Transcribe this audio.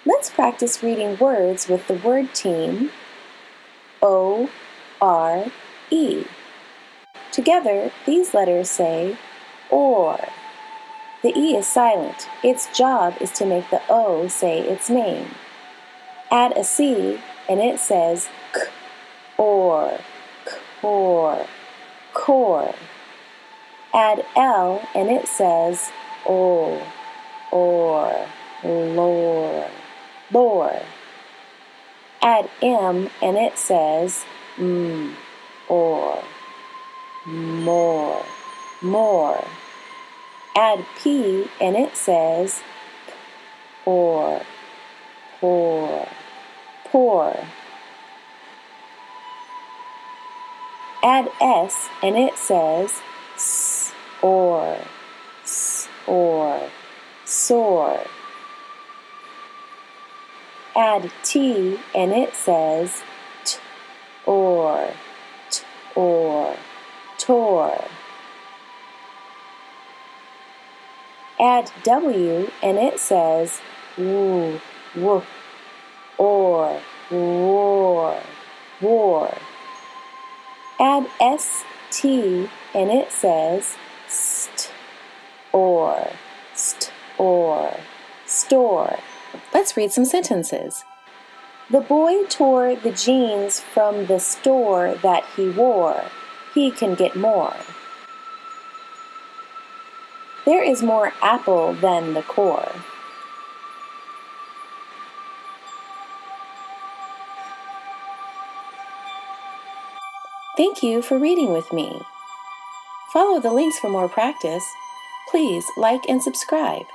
Let's practice reading words with the word team O-R-E. Together, these letters say or. The E is silent. Its job is to make the O say its name. Add a C and it says k, or, core, core. Add L and it says o, or, lore, lore. Add M and it says or, more, more. Add P and it says or, pour, pour. Add S and it says s, or, soar. Add T and it says t, or, tore. Add W and it says woo, woof, or, war, war. Add ST and it says st, or, store. Let's read some sentences. The boy tore the jeans from the store that he wore. He can get more. There is more apple than the core. Thank you for reading with me. Follow the links for more practice. Please like and subscribe.